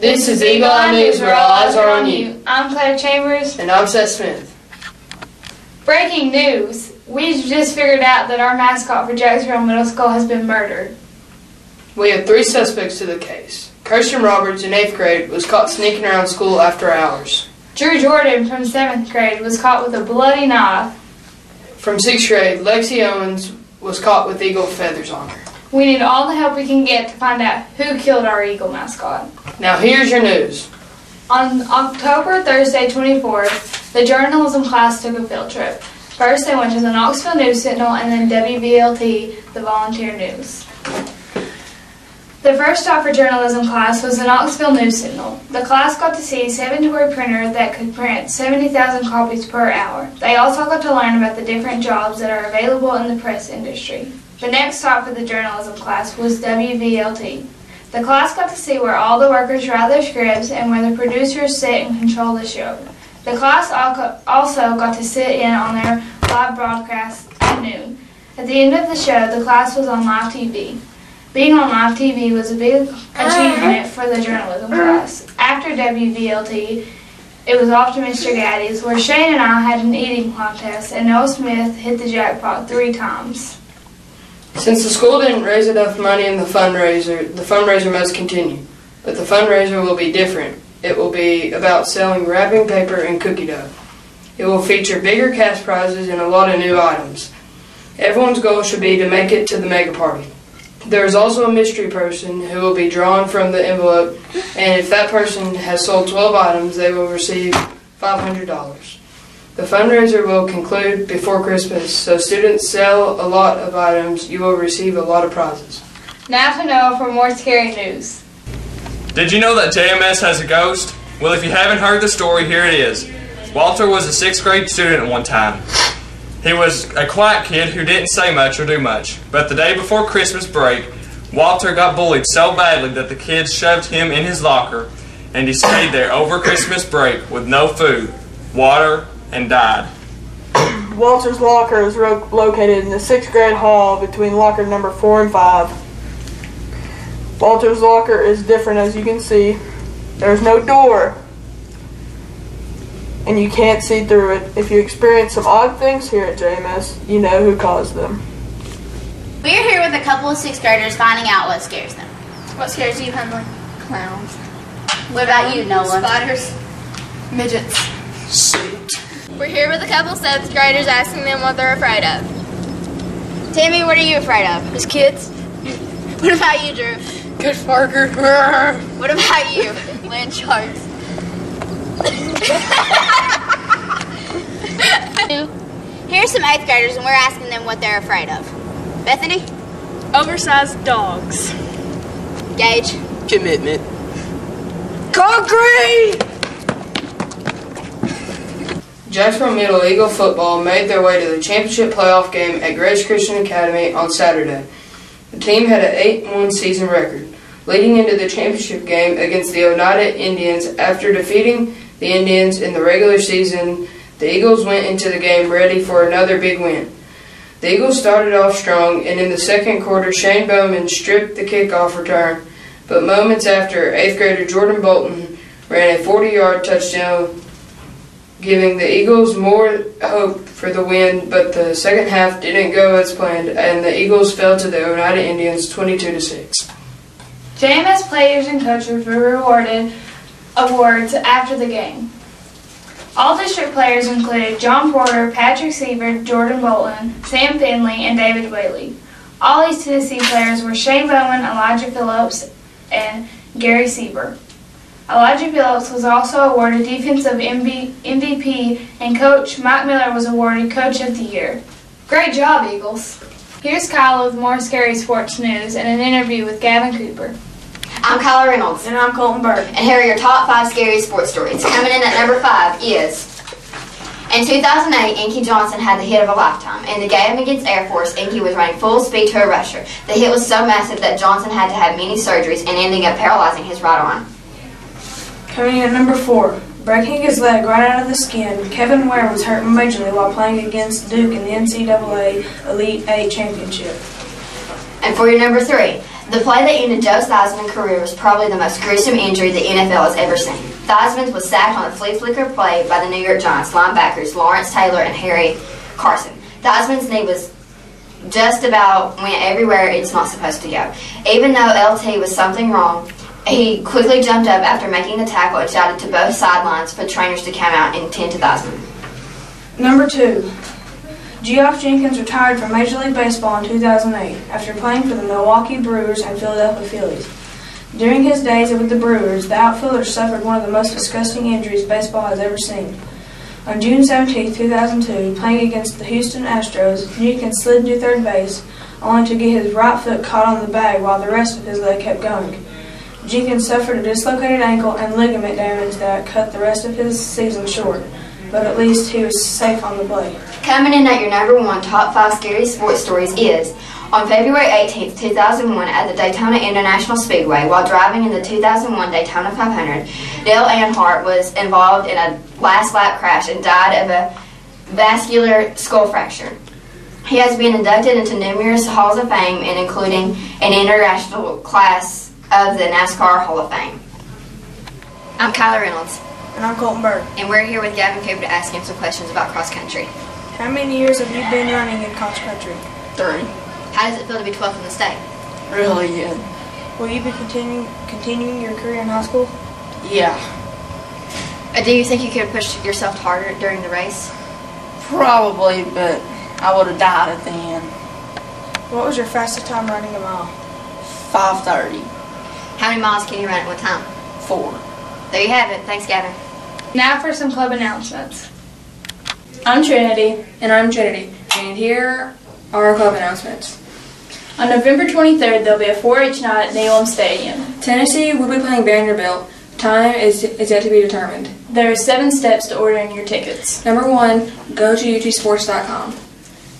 This is Eagle Eye News, where all eyes are on you. I'm Claire Chambers. And I'm Seth Smith. Breaking news. We've just figured out that our mascot for Jacksonville Middle School has been murdered. We have 3 suspects to the case. Kirsten Roberts in 8th grade was caught sneaking around school after hours. Drew Jordan from 7th grade was caught with a bloody knife. From 6th grade, Lexi Owens was caught with eagle feathers on her. We need all the help we can get to find out who killed our eagle mascot. Now here's your news. On Thursday 24th, the journalism class took a field trip. First they went to the Knoxville News Sentinel and then WVLT, the Volunteer News. The first stop for journalism class was the Knoxville News Sentinel. The class got to see a 7-toy printer that could print 70,000 copies per hour. They also got to learn about the different jobs that are available in the press industry. The next stop for the journalism class was WVLT. The class got to see where all the workers write their scripts and where the producers sit and control the show. The class also got to sit in on their live broadcast at noon. At the end of the show, the class was on live TV. Being on live TV was a big achievement for the journalism class. After WVLT, it was off to Mr. Gaddy's, where Shane and I had an eating contest, and Noah Smith hit the jackpot 3 times. Since the school didn't raise enough money in the fundraiser must continue. But the fundraiser will be different. It will be about selling wrapping paper and cookie dough. It will feature bigger cash prizes and a lot of new items. Everyone's goal should be to make it to the mega party. There is also a mystery person who will be drawn from the envelope, and if that person has sold 12 items, they will receive $500. The fundraiser will conclude before Christmas, so students sell a lot of items, you will receive a lot of prizes. Now to Noah for more scary news. Did you know that JMS has a ghost? Well, if you haven't heard the story, here it is. Walter was a 6th grade student at one time. He was a quiet kid who didn't say much or do much, but the day before Christmas break, Walter got bullied so badly that the kids shoved him in his locker, and he stayed there over Christmas break with no food, water, and died. Walter's locker is located in the 6th grade hall between locker number 4 and 5. Walter's locker is different, as you can see. There's no door, and you can't see through it. If you experience some odd things here at JMS, you know who caused them. We're here with a couple of 6th graders finding out what scares them. What scares you, Huntley? Clowns. What about you, Nolan? Spiders. Midgets. We're here with a couple of 7th graders asking them what they're afraid of. Tammy, what are you afraid of? Just kids. What about you, Drew? Good Parker. What about you? Land sharks. Here's some 8th graders and we're asking them what they're afraid of. Bethany? Oversized dogs. Gage? Commitment. Concrete! Jacksonville Middle Eagle football made their way to the championship playoff game at Grace Christian Academy on Saturday. The team had an 8-1 season record, leading into the championship game against the Oneida Indians. After defeating the Indians in the regular season, the Eagles went into the game ready for another big win. The Eagles started off strong, and in the second quarter, Shane Bowman stripped the kickoff return, but moments after, 8th grader Jordan Bolton ran a 40-yard touchdown, giving the Eagles more hope for the win, but the second half didn't go as planned, and the Eagles fell to the Oneida Indians 22-6. JMS players and coaches were rewarded awards after the game. All district players included John Porter, Patrick Seaver, Jordan Bolton, Sam Finley, and David Whaley. All East Tennessee players were Shane Bowman, Elijah Phillips, and Gary Sieber. Elijah Phillips was also awarded Defensive MVP, and Coach Mike Miller was awarded Coach of the Year. Great job, Eagles! Here's Kyle with more scary sports news and an interview with Gavin Cooper. I'm Kyla Reynolds. And I'm Colton Burke. And here are your top 5 scary sports stories. Coming in at number 5 is... In 2008, Inky Johnson had the hit of a lifetime. In the game against Air Force, Inky was running full speed to a rusher. The hit was so massive that Johnson had to have many surgeries and ending up paralyzing his right arm. Coming in at number 4, breaking his leg right out of the skin, Kevin Ware was hurt majorly while playing against Duke in the NCAA Elite 8 Championship. And for your number 3, The play that ended Joe Theismann's career was probably the most gruesome injury the NFL has ever seen. Theismann was sacked on a flea flicker play by the New York Giants linebackers Lawrence Taylor and Harry Carson. Theismann's knee was just about went everywhere it's not supposed to go. Even though LT was something wrong, he quickly jumped up after making the tackle and shouted to both sidelines for trainers to come out and tend to Theismann. Number 2. Geoff Jenkins retired from Major League Baseball in 2008 after playing for the Milwaukee Brewers and Philadelphia Phillies. During his days with the Brewers, the outfielder suffered one of the most disgusting injuries baseball has ever seen. On June 17, 2002, playing against the Houston Astros, Jenkins slid into third base, only to get his right foot caught on the bag while the rest of his leg kept going. Jenkins suffered a dislocated ankle and ligament damage that cut the rest of his season short, but at least he was safe on the play. Coming in at your number 1 top 5 scary sports stories is, on February 18, 2001, at the Daytona International Speedway, while driving in the 2001 Daytona 500, Dale Earnhardt was involved in a last lap crash and died of a vascular skull fracture. He has been inducted into numerous halls of fame, and including an international class of the NASCAR Hall of Fame. I'm Kyla Reynolds. And I'm Colton Burke. And we're here with Gavin Cooper to ask him some questions about cross country. How many years have you been running in cross country? 3. How does it feel to be 12th in the state? Really good. Will you be continuing your career in high school? Yeah. Do you think you could push yourself harder during the race? Probably, but I would have died at the end. What was your fastest time running a mile? 5:30. How many miles can you run at one time? 4. There you have it. Thanks, Gavin. Now for some club announcements. I'm Trinity. And I'm Trinity. And here are our club announcements. On November 23rd, there'll be a 4-H night at Neyland Stadium. Tennessee will be playing Vanderbilt. Time is yet to be determined. There are 7 steps to ordering your tickets. Number 1, go to utsports.com.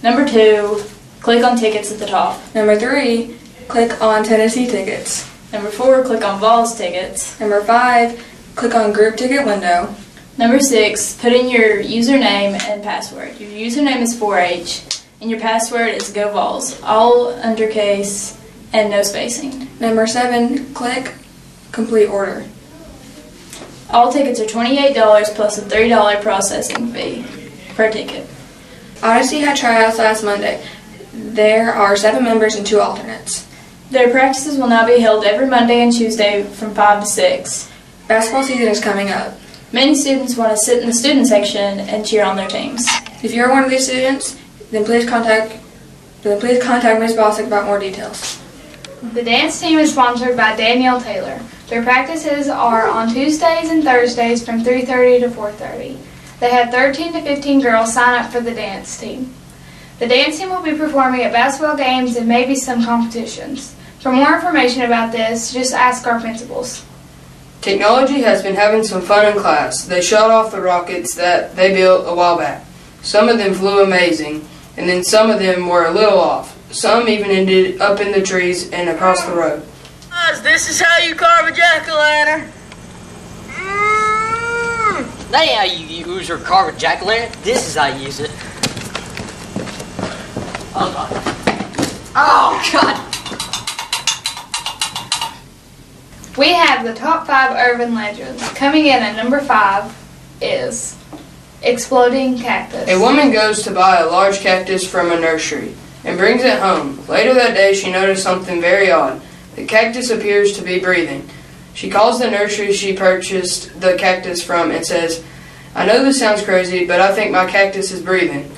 Number 2, click on tickets at the top. Number 3, click on Tennessee tickets. Number 4, click on Vols tickets. Number 5, click on group ticket window. Number 6, put in your username and password. Your username is 4H and your password is Go Vols, all undercase and no spacing. Number 7, click complete order. All tickets are $28 plus a $3 processing fee per ticket. Odyssey had tryouts last Monday. There are 7 members and 2 alternates. Their practices will now be held every Monday and Tuesday from 5 to 6. Basketball season is coming up. Many students want to sit in the student section and cheer on their teams. If you're one of these students, then please contact Ms. Bosick about more details. The dance team is sponsored by Danielle Taylor. Their practices are on Tuesdays and Thursdays from 3:30 to 4:30. They had 13 to 15 girls sign up for the dance team. The dance team will be performing at basketball games and maybe some competitions. For more information about this, just ask our principals. Technology has been having some fun in class. They shot off the rockets that they built a while back. Some of them flew amazing, and then some of them were a little off. Some even ended up in the trees and across the road. This is how you carve a jack-o'-lantern. That ain't how you use your carve a jack-o'-lantern. This is how you use it. Oh, God. Oh, God. We have the top 5 urban legends. Coming in at number 5 is Exploding Cactus. A woman goes to buy a large cactus from a nursery and brings it home. Later that day, she noticed something very odd. The cactus appears to be breathing. She calls the nursery she purchased the cactus from and says, "I know this sounds crazy, but I think my cactus is breathing."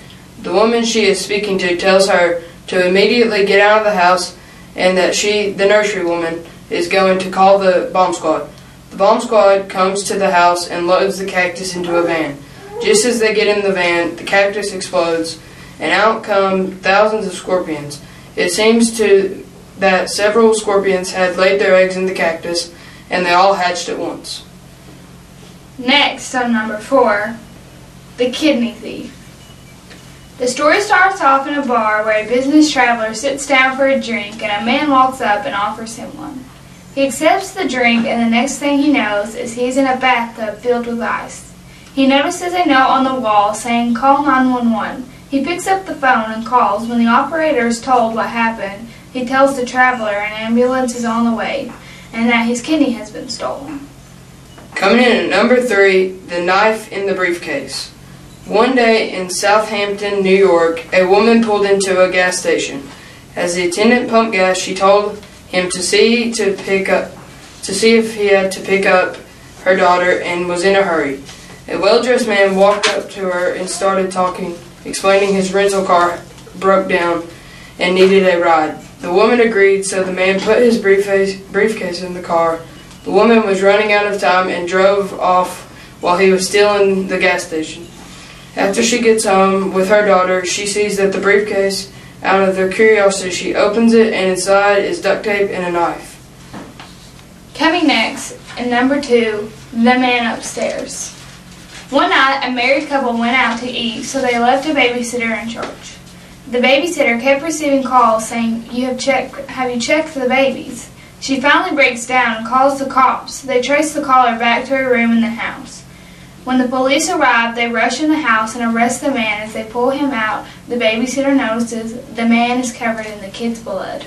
The woman she is speaking to tells her to immediately get out of the house and that the nursery woman, is going to call the bomb squad. The bomb squad comes to the house and loads the cactus into a van. Just as they get in the van, the cactus explodes, and out come thousands of scorpions. It seems that several scorpions had laid their eggs in the cactus, and they all hatched at once. Next, on number 4, The Kidney Thief. The story starts off in a bar where a business traveler sits down for a drink and a man walks up and offers him one. He accepts the drink, and the next thing he knows is he's in a bathtub filled with ice. He notices a note on the wall saying, "Call 911. He picks up the phone and calls. When the operator is told what happened, He tells the traveler an ambulance is on the way and that his kidney has been stolen. Coming in at number 3, the knife in the briefcase. One day in Southampton, New York, a woman pulled into a gas station. As the attendant pumped gas, she told him to see if he had to pick up her daughter and was in a hurry. A well-dressed man walked up to her and started talking, explaining his rental car broke down and needed a ride. The woman agreed, so the man put his briefcase in the car. The woman was running out of time and drove off while he was still in the gas station. After she gets home with her daughter, she sees that the briefcase, out of their curiosity, she opens it and inside is duct tape and a knife. Coming next, in number 2, the man upstairs. One night, a married couple went out to eat, so they left a babysitter in charge. The babysitter kept receiving calls saying, have you checked the babies? She finally breaks down and calls the cops. They trace the caller back to her room in the house. When the police arrive, they rush in the house and arrest the man. As they pull him out, the babysitter notices the man is covered in the kid's blood.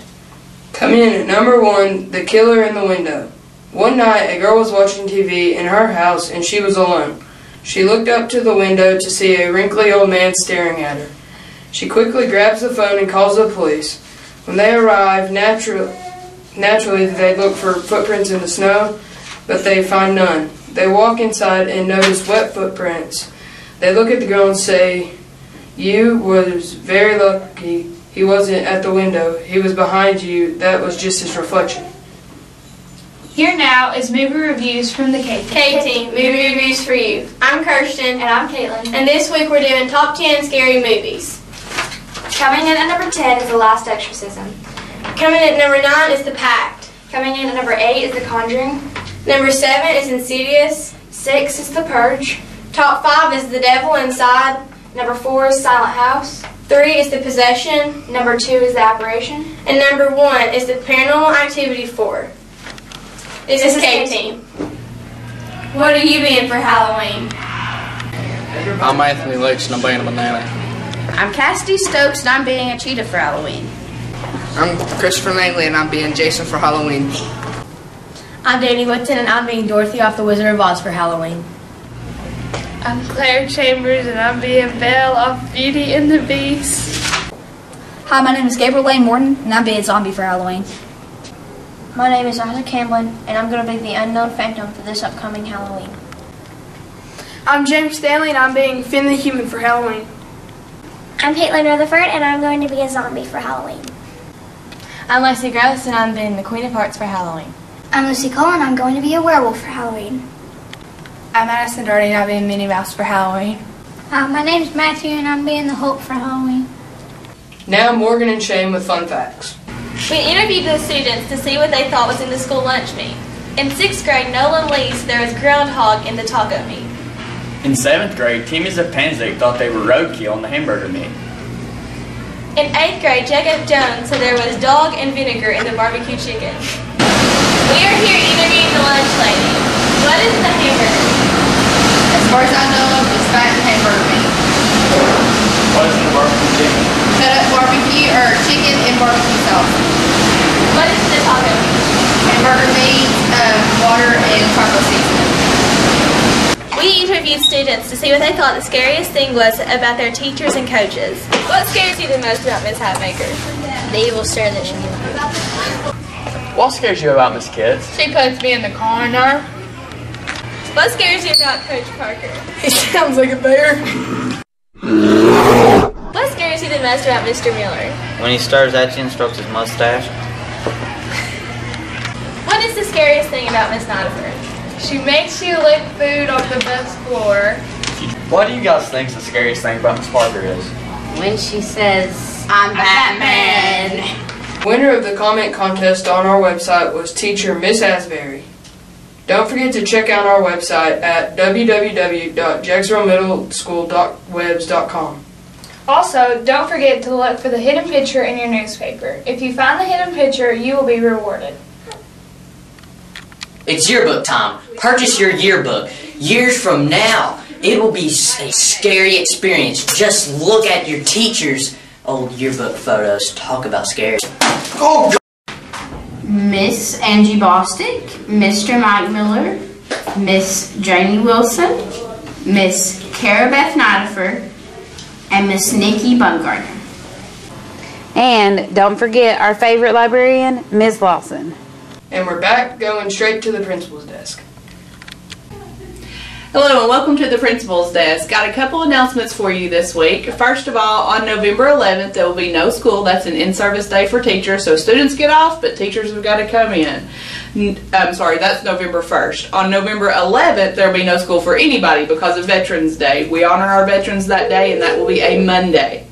Coming in at number 1, the killer in the window. One night, a girl was watching TV in her house and she was alone. She looked up to the window to see a wrinkly old man staring at her. She quickly grabs the phone and calls the police. When they arrive, naturally they look for footprints in the snow, but they find none. They walk inside and notice wet footprints. They look at the girl and say, "You was very lucky he wasn't at the window. He was behind you. That was just his reflection." Here now is movie reviews from the K-Team. K-Team, movie reviews for you. I'm Kirsten. And I'm Caitlin. And this week we're doing top 10 scary movies. Coming in at number 10 is The Last Exorcism. Coming in at number 9 is The Pact. Coming in at number 8 is The Conjuring. Number 7 is Insidious. 6 is The Purge. Top 5 is The Devil Inside. Number 4 is Silent House. 3 is The Possession. Number 2 is The Apparition. And number 1 is The Paranormal Activity 4. This is K-Team. What are you being for Halloween? I'm Anthony Lex and I'm being a banana. I'm Cassidy Stokes and I'm being a cheetah for Halloween. I'm Christopher Langley and I'm being Jason for Halloween. I'm Danny Whitton and I'm being Dorothy off The Wizard of Oz for Halloween. I'm Claire Chambers and I'm being Belle off Beauty and the Beast. Hi, my name is Gabriel Lane Morton and I'm being Zombie for Halloween. My name is Isaac Camblin, and I'm going to be the unknown Phantom for this upcoming Halloween. I'm James Stanley, and I'm being Finn the Human for Halloween. I'm Caitlin Rutherford, and I'm going to be a zombie for Halloween. I'm Leslie Gross, and I'm being the Queen of Hearts for Halloween. I'm Lucy Cole, and I'm going to be a werewolf for Halloween. I'm Madison Doherty, and I'm being Minnie Mouse for Halloween. My name's Matthew, and I'm being the Hulk for Halloween. Now Morgan and Shane with fun facts. We interviewed the students to see what they thought was in the school lunch meat. In 6th grade, Nolan Lee said there was groundhog in the taco meat. In 7th grade, Timmy Zapanzik thought they were roadkill in the hamburger meat. In 8th grade, Jacob Jones said there was dog and vinegar in the barbecue chicken. We are here interviewing the lunch lady. What is the hamburger meat? As far as I know, it's fattened hamburger meat. What is the barbecue chicken? Cut up barbecue or chicken and barbecue sauce. What is the taco meat? Hamburger meat, water, and taco seasoning. We interviewed students to see what they thought the scariest thing was about their teachers and coaches. What scares you the most about Miss Hatmaker? The evil stare that she gives me. What scares you about Miss Kitts? She puts me in the corner. What scares you about Coach Parker? He sounds like a bear. What scares you the most about Mr. Miller? When he stares at you and strokes his mustache. What is the scariest thing about Miss Notifer? She makes you lick food off the best floor. What do you guys think the scariest thing about Miss Parker is? When she says, "I'm Batman." Winner of the comment contest on our website was teacher Miss Asbury. Don't forget to check out our website at www.jacksboromiddleschool.webs.com. Also, don't forget to look for the hidden picture in your newspaper. If you find the hidden picture, you will be rewarded. It's yearbook time. Purchase your yearbook. Years from now, it will be a scary experience. Just look at your teacher's old yearbook photos. Talk about scary. Oh, Miss Angie Bostick, Mr. Mike Miller, Miss Jamie Wilson, Miss Cara Beth Nideford, and Miss Nikki Bumgarner. And don't forget our favorite librarian, Ms. Lawson. And we're back, going straight to the principal's desk. Hello and welcome to the principal's desk. Got a couple announcements for you this week. First of all, on November 11th there will be no school. That's an in-service day for teachers, so students get off, but teachers have got to come in. I'm sorry, that's November 1st. On November 11th there will be no school for anybody because of Veterans Day. We honor our veterans that day, and that will be a Monday.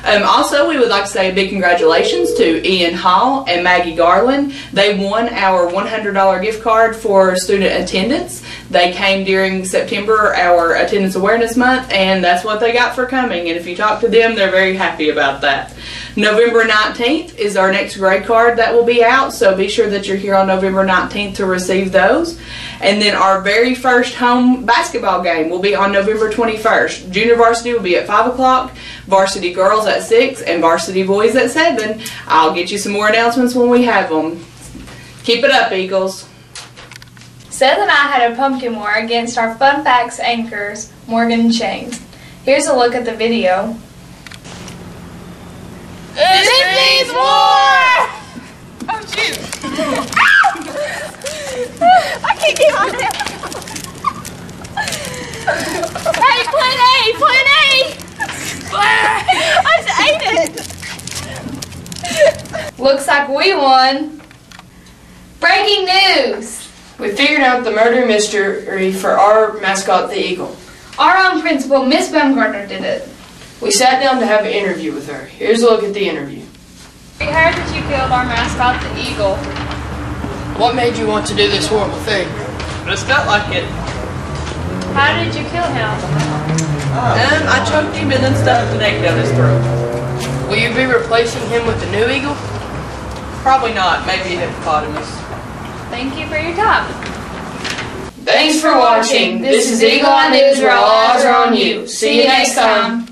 Also, we would like to say a big congratulations to Ian Hall and Maggie Garland. They won our $100 gift card for student attendance. They came during September, our Attendance Awareness Month, and that's what they got for coming. And if you talk to them, they're very happy about that. November 19th is our next grade card that will be out, so be sure that you're here on November 19th to receive those. And then our very first home basketball game will be on November 21st. Junior varsity will be at 5 o'clock, varsity girls at 6, and varsity boys at 7. I'll get you some more announcements when we have them. Keep it up, Eagles. Seth and I had a pumpkin war against our Fun Facts anchors, Morgan and Shane. Here's a look at the video. This means war! Oh, shoot. I can't get on it. Hey, plan A, plan A! I just ate it! Looks like we won. Breaking news! We figured out the murder mystery for our mascot, the Eagle. Our own principal, Miss Bumgarner, did it. We sat down to have an interview with her. Here's a look at the interview. We heard that you killed our mascot, the Eagle. What made you want to do this horrible thing? I just felt like it. How did you kill him? I choked him and then stuffed the neck down his throat. Will you be replacing him with the new Eagle? Probably not. Maybe a hippopotamus. Thank you for your time. Thanks for watching. This is Eagle Eye News, where all eyes are on you. See you next time.